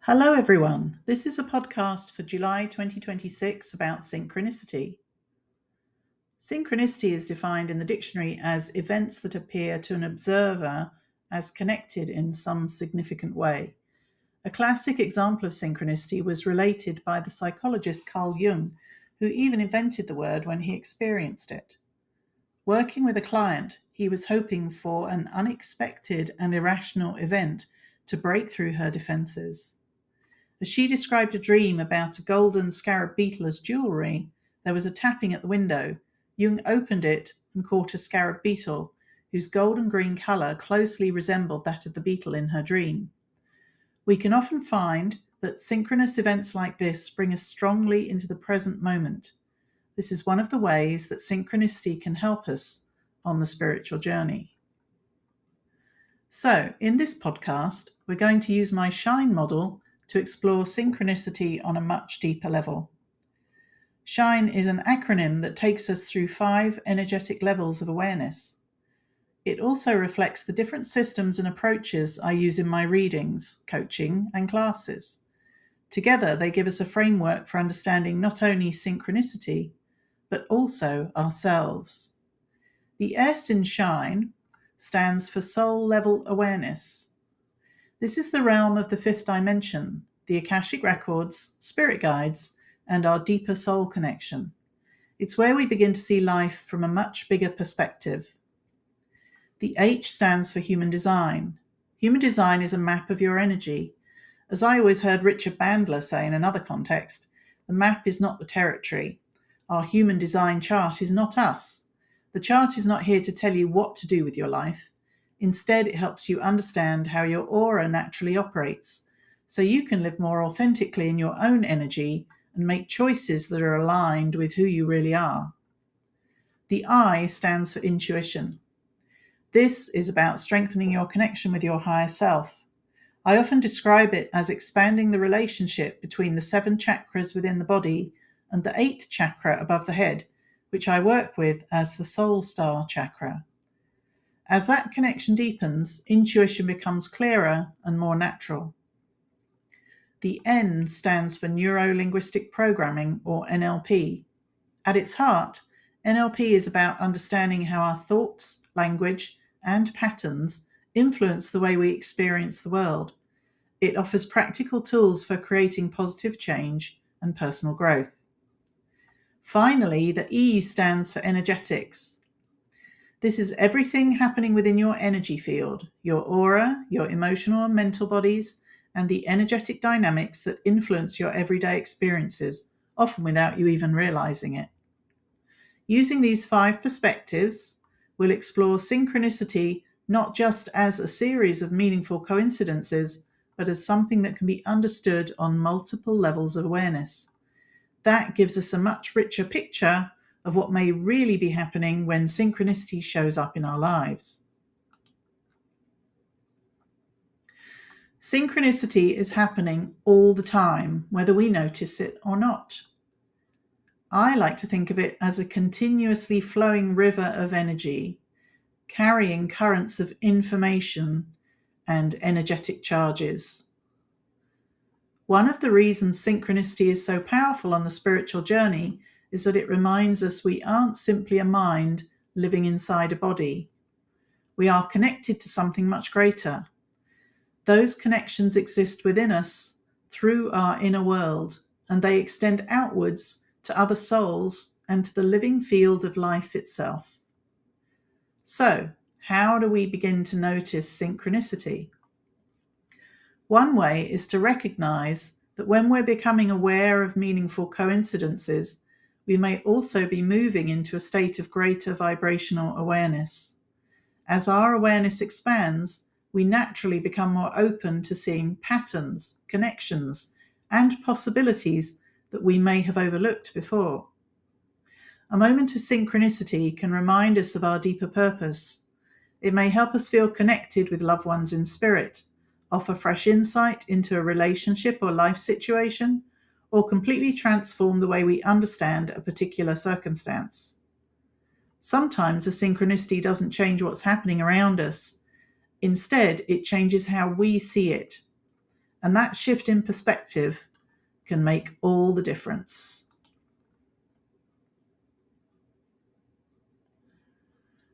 Hello everyone, this is a podcast for July 2026 about synchronicity. Synchronicity is defined in the dictionary as events that appear to an observer as connected in some significant way. A classic example of synchronicity was related by the psychologist Carl Jung, who even invented the word when he experienced it. Working with a client, he was hoping for an unexpected and irrational event to break through her defenses. As she described a dream about a golden scarab beetle as jewellery, there was a tapping at the window. Jung opened it and caught a scarab beetle, whose golden green colour closely resembled that of the beetle in her dream. We can often find that synchronous events like this bring us strongly into the present moment. This is one of the ways that synchronicity can help us on the spiritual journey. So, in this podcast, we're going to use my SHINE model to explore synchronicity on a much deeper level. SHINE is an acronym that takes us through 5 energetic levels of awareness. It also reflects the different systems and approaches I use in my readings, coaching, and classes. Together, they give us a framework for understanding not only synchronicity, but also ourselves. The S in SHINE stands for soul level awareness. This is the realm of the 5th dimension, the Akashic records, spirit guides, and our deeper soul connection. It's where we begin to see life from a much bigger perspective. The H stands for human design. Human design is a map of your energy. As I always heard Richard Bandler say in another context, the map is not the territory. Our human design chart is not us. The chart is not here to tell you what to do with your life. Instead, it helps you understand how your aura naturally operates, so you can live more authentically in your own energy and make choices that are aligned with who you really are. The I stands for intuition. This is about strengthening your connection with your higher self. I often describe it as expanding the relationship between the 7 chakras within the body and the 8th chakra above the head, which I work with as the soul star chakra. As that connection deepens, intuition becomes clearer and more natural. The N stands for Neuro-Linguistic Programming, or NLP. At its heart, NLP is about understanding how our thoughts, language, and patterns influence the way we experience the world. It offers practical tools for creating positive change and personal growth. Finally, the E stands for energetics. This is everything happening within your energy field, your aura, your emotional and mental bodies, and the energetic dynamics that influence your everyday experiences, often without you even realizing it. Using these 5 perspectives, we'll explore synchronicity not just as a series of meaningful coincidences, but as something that can be understood on multiple levels of awareness. That gives us a much richer picture of what may really be happening when synchronicity shows up in our lives. Synchronicity is happening all the time, whether we notice it or not. I like to think of it as a continuously flowing river of energy, carrying currents of information and energetic charges. One of the reasons synchronicity is so powerful on the spiritual journey is that it reminds us we aren't simply a mind living inside a body. We are connected to something much greater. Those connections exist within us through our inner world, and they extend outwards to other souls and to the living field of life itself. So, how do we begin to notice synchronicity? One way is to recognize that when we're becoming aware of meaningful coincidences, we may also be moving into a state of greater vibrational awareness. As our awareness expands, we naturally become more open to seeing patterns, connections, and possibilities that we may have overlooked before. A moment of synchronicity can remind us of our deeper purpose. It may help us feel connected with loved ones in spirit, offer fresh insight into a relationship or life situation, or completely transform the way we understand a particular circumstance. Sometimes a synchronicity doesn't change what's happening around us. Instead, it changes how we see it. And that shift in perspective can make all the difference.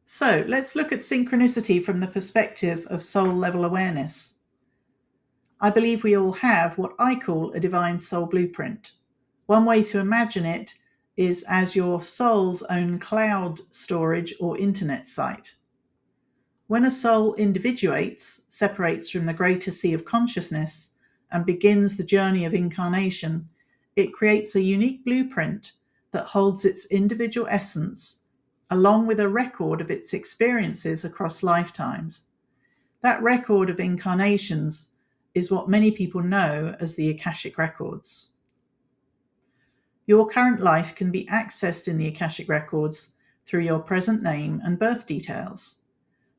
So let's look at synchronicity from the perspective of soul level awareness. I believe we all have what I call a divine soul blueprint. One way to imagine it is as your soul's own cloud storage or internet site. When a soul individuates, separates from the greater sea of consciousness, and begins the journey of incarnation, it creates a unique blueprint that holds its individual essence, along with a record of its experiences across lifetimes. That record of incarnations is what many people know as the Akashic Records. Your current life can be accessed in the Akashic Records through your present name and birth details.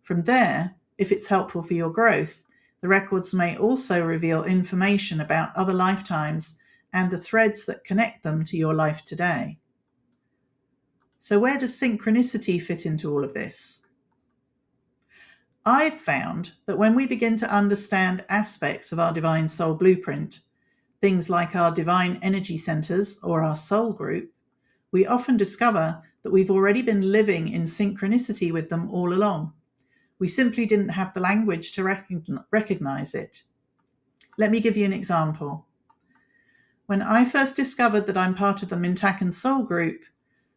From there, if it's helpful for your growth, the records may also reveal information about other lifetimes and the threads that connect them to your life today. So where does synchronicity fit into all of this? I've found that when we begin to understand aspects of our divine soul blueprint, things like our divine energy centers or our soul group, we often discover that we've already been living in synchronicity with them all along. We simply didn't have the language to recognize it. Let me give you an example. When I first discovered that I'm part of the Mintakan soul group,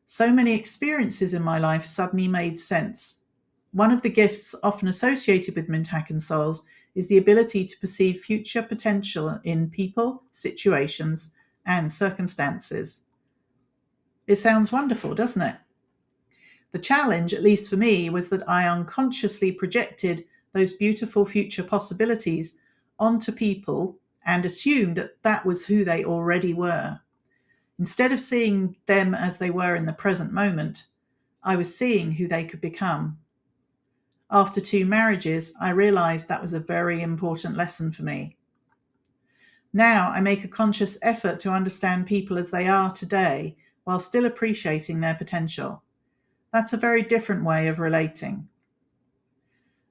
so many experiences in my life suddenly made sense. One of the gifts often associated with Mintakan souls is the ability to perceive future potential in people, situations, and circumstances. It sounds wonderful, doesn't it? The challenge, at least for me, was that I unconsciously projected those beautiful future possibilities onto people and assumed that that was who they already were. Instead of seeing them as they were in the present moment, I was seeing who they could become. After 2 marriages, I realized that was a very important lesson for me. Now I make a conscious effort to understand people as they are today while still appreciating their potential. That's a very different way of relating.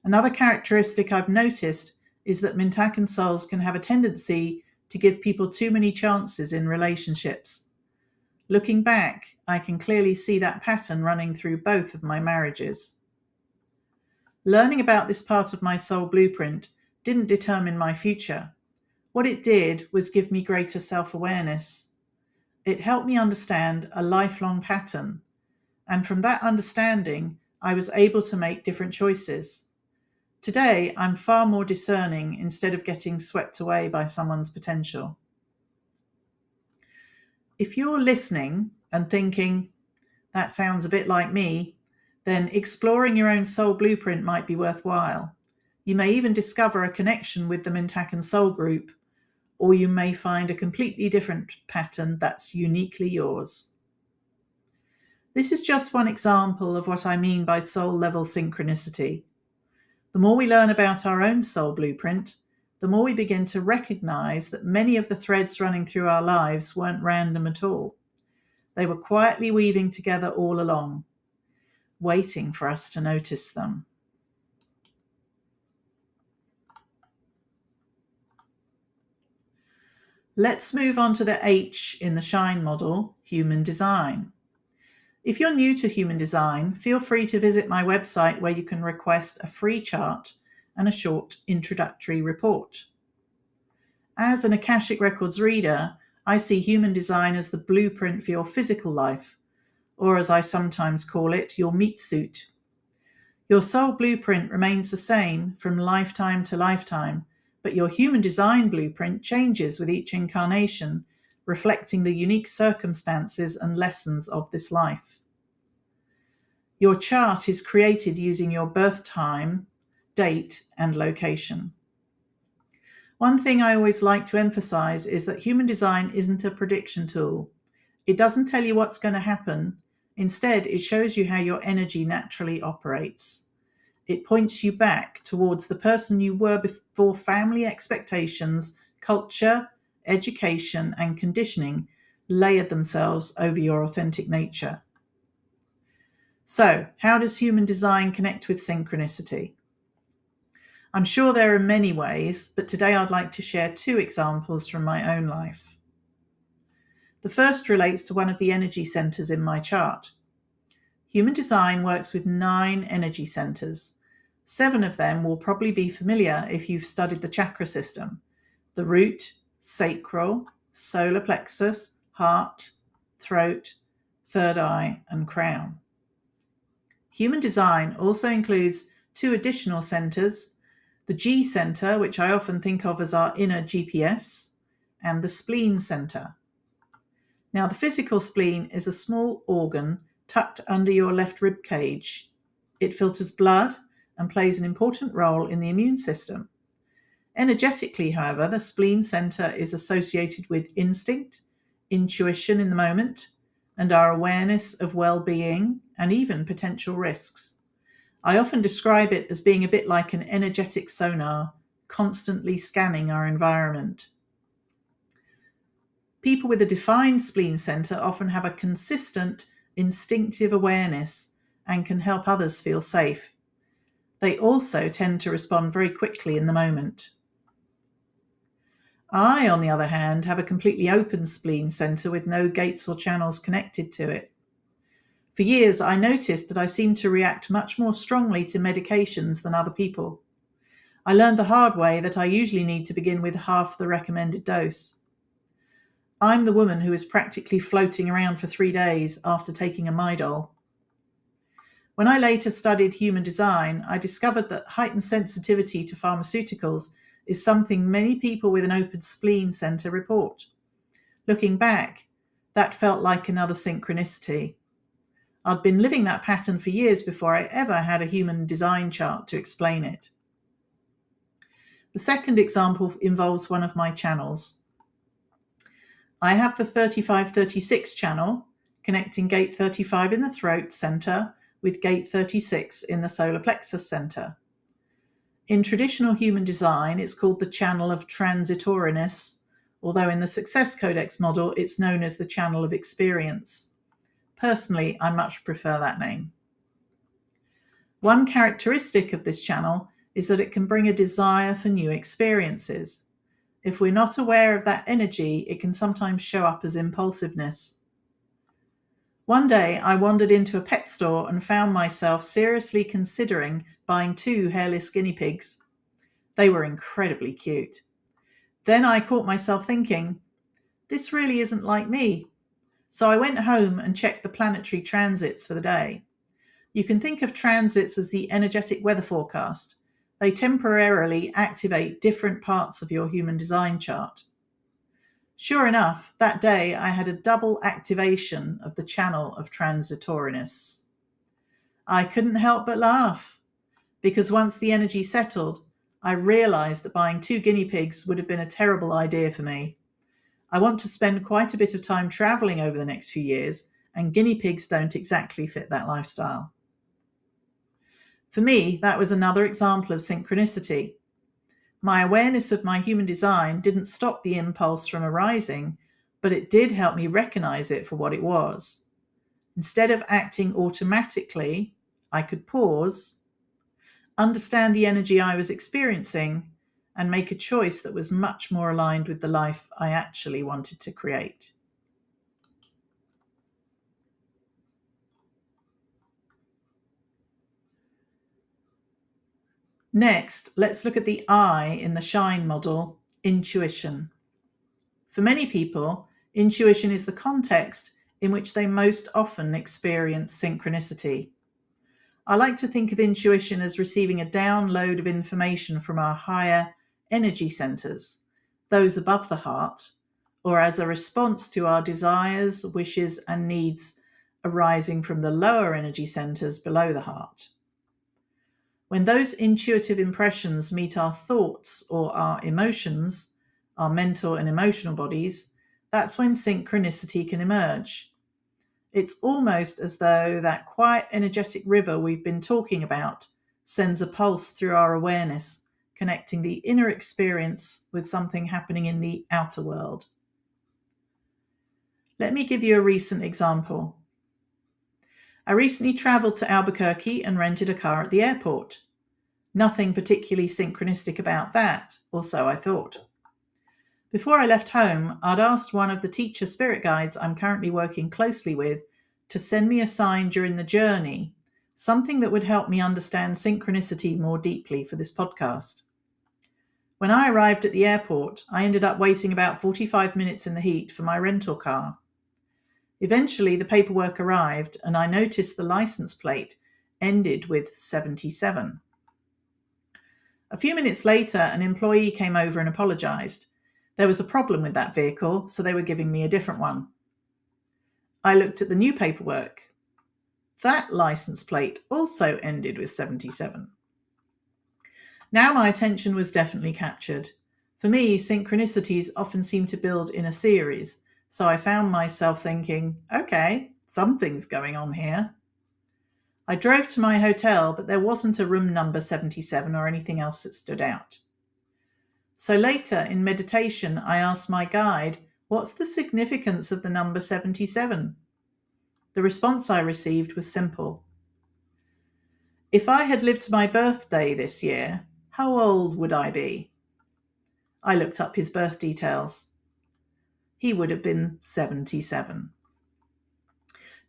Another characteristic I've noticed is that Mintakan souls can have a tendency to give people too many chances in relationships. Looking back, I can clearly see that pattern running through both of my marriages. Learning about this part of my soul blueprint didn't determine my future. What it did was give me greater self-awareness. It helped me understand a lifelong pattern, and from that understanding, I was able to make different choices. Today, I'm far more discerning instead of getting swept away by someone's potential. If you're listening and thinking, that sounds a bit like me, then exploring your own soul blueprint might be worthwhile. You may even discover a connection with the Mintakan soul group, or you may find a completely different pattern that's uniquely yours. This is just one example of what I mean by soul level synchronicity. The more we learn about our own soul blueprint, the more we begin to recognize that many of the threads running through our lives weren't random at all. They were quietly weaving together all along, waiting for us to notice them. Let's move on to the H in the SHINE model, human design. If you're new to human design, feel free to visit my website where you can request a free chart and a short introductory report. As an Akashic Records reader, I see human design as the blueprint for your physical life, or as I sometimes call it, your meat suit. Your soul blueprint remains the same from lifetime to lifetime, but your human design blueprint changes with each incarnation, reflecting the unique circumstances and lessons of this life. Your chart is created using your birth time, date, and location. One thing I always like to emphasize is that human design isn't a prediction tool. It doesn't tell you what's going to happen. Instead, it shows you how your energy naturally operates. It points you back towards the person you were before family expectations, culture, education, and conditioning layered themselves over your authentic nature. So, how does human design connect with synchronicity? I'm sure there are many ways, but today I'd like to share 2 examples from my own life. The first relates to one of the energy centers in my chart. Human design works with 9 energy centers. 7 of them will probably be familiar if you've studied the chakra system: the root, sacral, solar plexus, heart, throat, third eye, and crown. Human design also includes 2 additional centers: the G center, which I often think of as our inner GPS, and the spleen center. Now, the physical spleen is a small organ tucked under your left rib cage. It filters blood and plays an important role in the immune system. Energetically, however, the spleen center is associated with instinct, intuition in the moment, and our awareness of well-being and even potential risks. I often describe it as being a bit like an energetic sonar, constantly scanning our environment. People with a defined spleen center often have a consistent, instinctive awareness and can help others feel safe. They also tend to respond very quickly in the moment. I, on the other hand, have a completely open spleen center with no gates or channels connected to it. For years, I noticed that I seemed to react much more strongly to medications than other people. I learned the hard way that I usually need to begin with half the recommended dose. I'm the woman who is practically floating around for 3 days after taking a Midol. When I later studied human design, I discovered that heightened sensitivity to pharmaceuticals is something many people with an open spleen center report. Looking back, that felt like another synchronicity. I'd been living that pattern for years before I ever had a human design chart to explain it. The second example involves one of my channels. I have the 3536 channel, connecting gate 35 in the throat center with gate 36 in the solar plexus center. In traditional human design, it's called the channel of transitoriness, although in the Success Codex model, it's known as the channel of experience. Personally, I much prefer that name. One characteristic of this channel is that it can bring a desire for new experiences. If we're not aware of that energy, it can sometimes show up as impulsiveness. One day, I wandered into a pet store and found myself seriously considering buying 2 hairless guinea pigs. They were incredibly cute. Then I caught myself thinking, this really isn't like me. So I went home and checked the planetary transits for the day. You can think of transits as the energetic weather forecast. They temporarily activate different parts of your human design chart. Sure enough, that day I had a double activation of the channel of transitoriness. I couldn't help but laugh, because once the energy settled, I realized that buying 2 guinea pigs would have been a terrible idea for me. I want to spend quite a bit of time traveling over the next few years, and guinea pigs don't exactly fit that lifestyle. For me, that was another example of synchronicity. My awareness of my human design didn't stop the impulse from arising, but it did help me recognize it for what it was. Instead of acting automatically, I could pause, understand the energy I was experiencing, and make a choice that was much more aligned with the life I actually wanted to create. Next, let's look at the I in the SHINE model, intuition. For many people, intuition is the context in which they most often experience synchronicity. I like to think of intuition as receiving a download of information from our higher energy centers, those above the heart, or as a response to our desires, wishes, and needs arising from the lower energy centers below the heart. When those intuitive impressions meet our thoughts or our emotions, our mental and emotional bodies, that's when synchronicity can emerge. It's almost as though that quiet, energetic river we've been talking about sends a pulse through our awareness, connecting the inner experience with something happening in the outer world. Let me give you a recent example. I recently traveled to Albuquerque and rented a car at the airport. Nothing particularly synchronistic about that, or so I thought. Before I left home, I'd asked one of the teacher spirit guides I'm currently working closely with to send me a sign during the journey, something that would help me understand synchronicity more deeply for this podcast. When I arrived at the airport, I ended up waiting about 45 minutes in the heat for my rental car. Eventually, the paperwork arrived, and I noticed the license plate ended with 77. A few minutes later, an employee came over and apologized. There was a problem with that vehicle, so they were giving me a different one. I looked at the new paperwork. That license plate also ended with 77. Now my attention was definitely captured. For me, synchronicities often seem to build in a series, so I found myself thinking, okay, something's going on here. I drove to my hotel, but there wasn't a room number 77 or anything else that stood out. So later, in meditation, I asked my guide, what's the significance of the number 77? The response I received was simple. If I had lived to my birthday this year, how old would I be? I looked up his birth details. He would have been 77.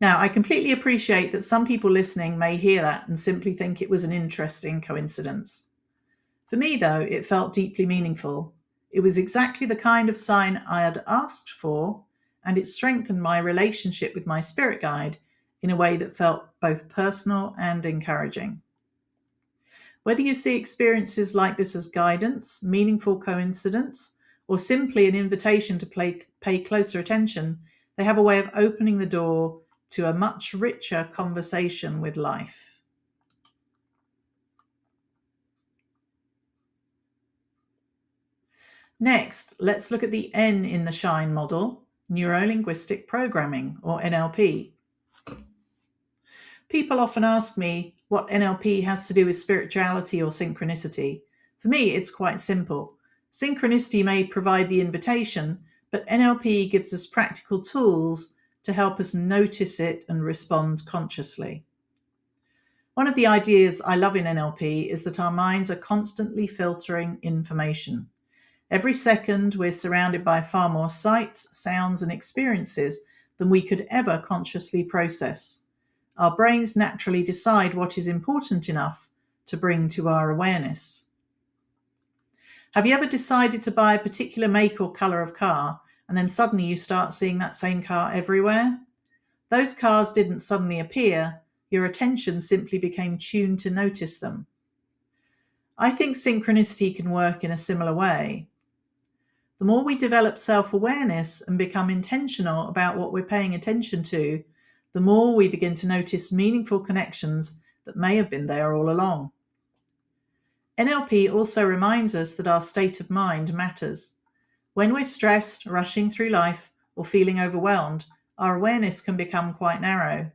Now, I completely appreciate that some people listening may hear that and simply think it was an interesting coincidence. For me, though, it felt deeply meaningful. It was exactly the kind of sign I had asked for, and it strengthened my relationship with my spirit guide in a way that felt both personal and encouraging. Whether you see experiences like this as guidance, meaningful coincidence, or simply an invitation to pay closer attention, they have a way of opening the door to a much richer conversation with life. Next, let's look at the N in the SHINE model, Neuro-Linguistic Programming, or NLP. People often ask me what NLP has to do with spirituality or synchronicity. For me, it's quite simple. Synchronicity may provide the invitation, but NLP gives us practical tools to help us notice it and respond consciously. One of the ideas I love in NLP is that our minds are constantly filtering information. Every second, we're surrounded by far more sights, sounds, and experiences than we could ever consciously process. Our brains naturally decide what is important enough to bring to our awareness. Have you ever decided to buy a particular make or colour of car, and then suddenly you start seeing that same car everywhere? Those cars didn't suddenly appear, your attention simply became tuned to notice them. I think synchronicity can work in a similar way. The more we develop self-awareness and become intentional about what we're paying attention to, the more we begin to notice meaningful connections that may have been there all along. NLP also reminds us that our state of mind matters. When we're stressed, rushing through life, or feeling overwhelmed, our awareness can become quite narrow.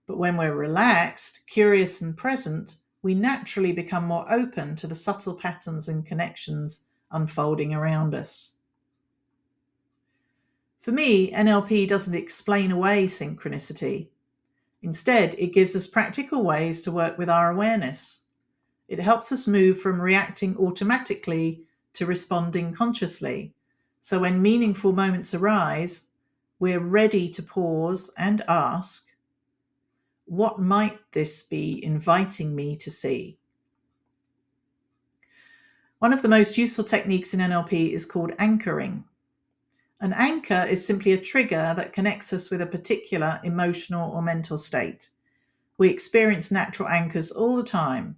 But when we're relaxed, curious, and present, we naturally become more open to the subtle patterns and connections unfolding around us. For me, NLP doesn't explain away synchronicity. Instead, it gives us practical ways to work with our awareness. It helps us move from reacting automatically to responding consciously. So when meaningful moments arise, we're ready to pause and ask, what might this be inviting me to see? One of the most useful techniques in NLP is called anchoring. An anchor is simply a trigger that connects us with a particular emotional or mental state. We experience natural anchors all the time.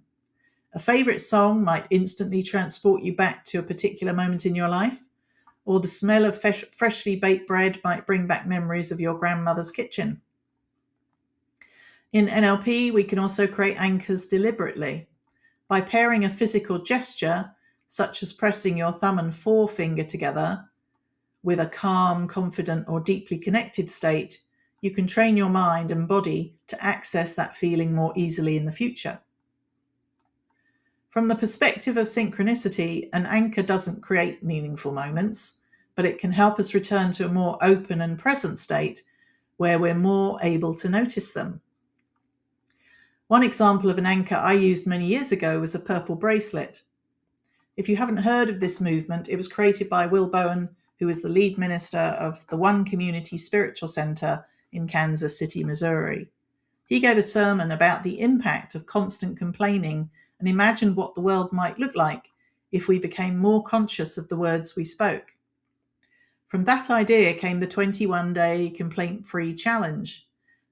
A favourite song might instantly transport you back to a particular moment in your life, or the smell of freshly baked bread might bring back memories of your grandmother's kitchen. In NLP, we can also create anchors deliberately. By pairing a physical gesture, such as pressing your thumb and forefinger together, with a calm, confident, or deeply connected state, you can train your mind and body to access that feeling more easily in the future. From the perspective of synchronicity, an anchor doesn't create meaningful moments, but it can help us return to a more open and present state where we're more able to notice them. One example of an anchor I used many years ago was a purple bracelet. If you haven't heard of this movement, it was created by Will Bowen, who is the lead minister of the One Community Spiritual Center in Kansas City, Missouri. He gave a sermon about the impact of constant complaining and imagined what the world might look like if we became more conscious of the words we spoke. From that idea came the 21-day complaint-free challenge.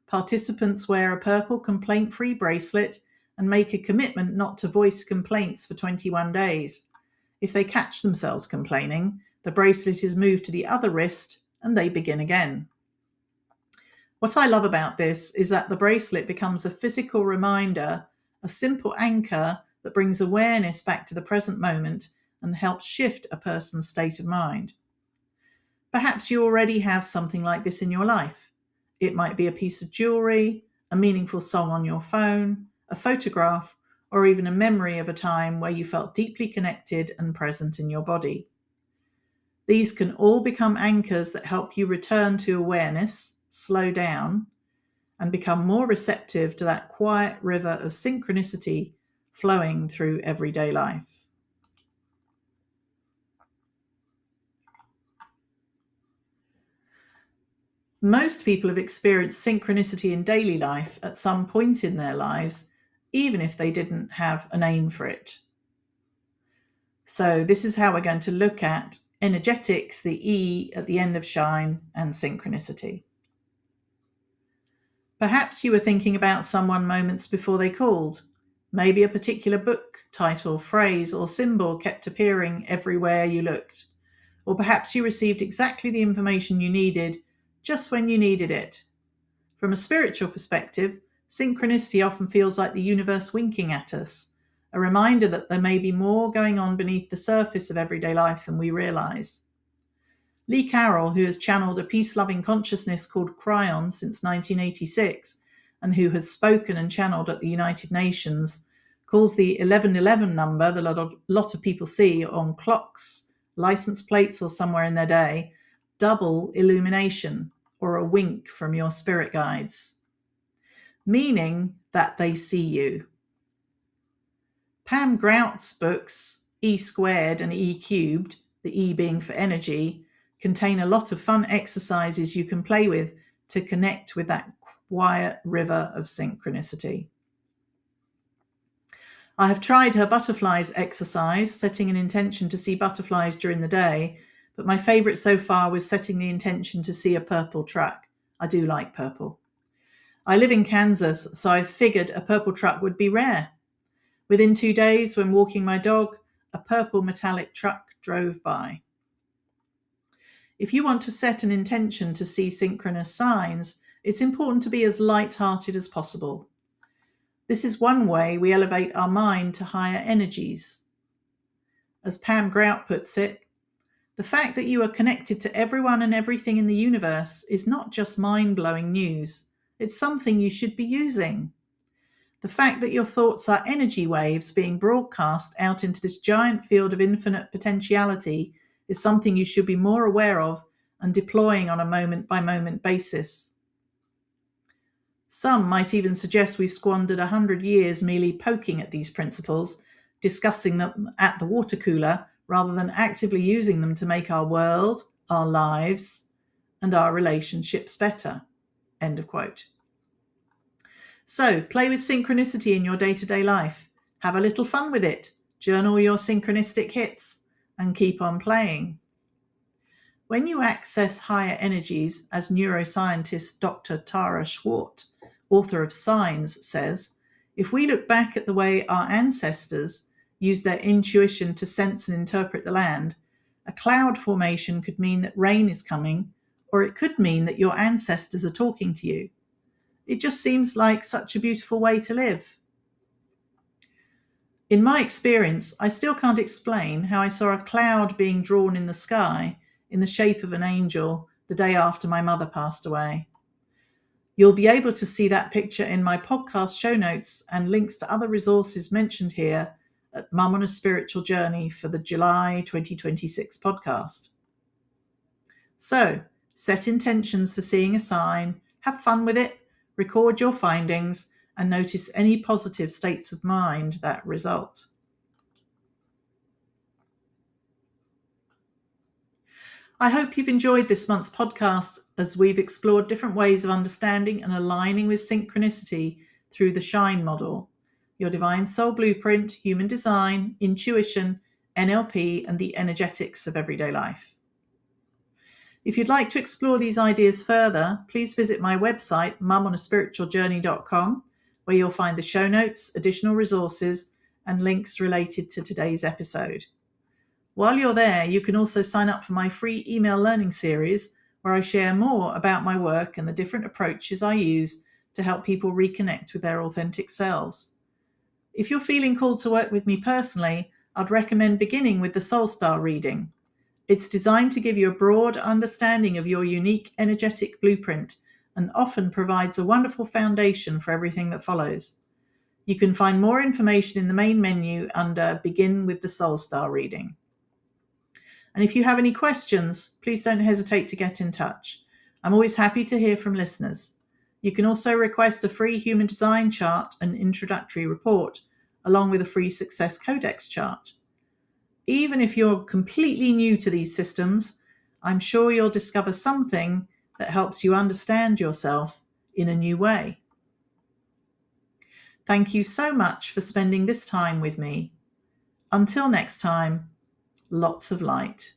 Participants wear a purple complaint-free bracelet and make a commitment not to voice complaints for 21 days. If they catch themselves complaining, the bracelet is moved to the other wrist and they begin again. What I love about this is that the bracelet becomes a physical reminder, a simple anchor that brings awareness back to the present moment and helps shift a person's state of mind. Perhaps you already have something like this in your life. It might be a piece of jewelry, a meaningful song on your phone, a photograph, or even a memory of a time where you felt deeply connected and present in your body. These can all become anchors that help you return to awareness, slow down, and become more receptive to that quiet river of synchronicity flowing through everyday life. Most people have experienced synchronicity in daily life at some point in their lives, even if they didn't have a name for it. So this is how we're going to look at energetics, the E at the end of shine, and synchronicity. Perhaps you were thinking about someone moments before they called. Maybe a particular book title, phrase, or symbol kept appearing everywhere you looked. Or perhaps you received exactly the information you needed just when you needed it. From a spiritual perspective, synchronicity often feels like the universe winking at us, a reminder that there may be more going on beneath the surface of everyday life than we realize. Lee Carroll, who has channeled a peace-loving consciousness called Cryon since 1986, and who has spoken and channeled at the United Nations, calls the 1111 number that a lot of people see on clocks, license plates, or somewhere in their day, double illumination, or a wink from your spirit guides, meaning that they see you. Pam Grout's books, E Squared and E Cubed, the E being for energy, contain a lot of fun exercises you can play with to connect with that quiet river of synchronicity. I have tried her butterflies exercise, setting an intention to see butterflies during the day, but my favourite so far was setting the intention to see a purple truck. I do like purple. I live in Kansas, so I figured a purple truck would be rare. Within 2 days, when walking my dog, a purple metallic truck drove by. If you want to set an intention to see synchronous signs, it's important to be as light-hearted as possible. This is one way we elevate our mind to higher energies. As Pam Grout puts it, the fact that you are connected to everyone and everything in the universe is not just mind-blowing news. It's something you should be using. The fact that your thoughts are energy waves being broadcast out into this giant field of infinite potentiality is something you should be more aware of and deploying on a moment-by-moment basis. Some might even suggest we've squandered 100 years merely poking at these principles, discussing them at the water cooler, rather than actively using them to make our world, our lives, and our relationships better. End of quote. So, play with synchronicity in your day-to-day life. Have a little fun with it. Journal your synchronistic hits and keep on playing. When you access higher energies, as neuroscientist Dr. Tara Schwartz, author of Signs, says, if we look back at the way our ancestors used their intuition to sense and interpret the land, a cloud formation could mean that rain is coming, or it could mean that your ancestors are talking to you. It just seems like such a beautiful way to live. In my experience, I still can't explain how I saw a cloud being drawn in the sky in the shape of an angel the day after my mother passed away. You'll be able to see that picture in my podcast show notes and links to other resources mentioned here at Mum on a Spiritual Journey for the July 2026 podcast. So, set intentions for seeing a sign, have fun with it, record your findings, and notice any positive states of mind that result. I hope you've enjoyed this month's podcast as we've explored different ways of understanding and aligning with synchronicity through the SHINE model, your divine soul blueprint, human design, intuition, NLP, and the energetics of everyday life. If you'd like to explore these ideas further, please visit my website, mumonaspiritualjourney.com, where you'll find the show notes, additional resources, and links related to today's episode. While you're there, you can also sign up for my free email learning series, where I share more about my work and the different approaches I use to help people reconnect with their authentic selves. If you're feeling called to work with me personally, I'd recommend beginning with the Soul Star reading. It's designed to give you a broad understanding of your unique energetic blueprint and often provides a wonderful foundation for everything that follows. You can find more information in the main menu under Begin with the Soul Star reading. And if you have any questions, please don't hesitate to get in touch. I'm always happy to hear from listeners. You can also request a free human design chart and introductory report, along with a free Success Codex chart. Even if you're completely new to these systems, I'm sure you'll discover something that helps you understand yourself in a new way. Thank you so much for spending this time with me. Until next time, lots of light.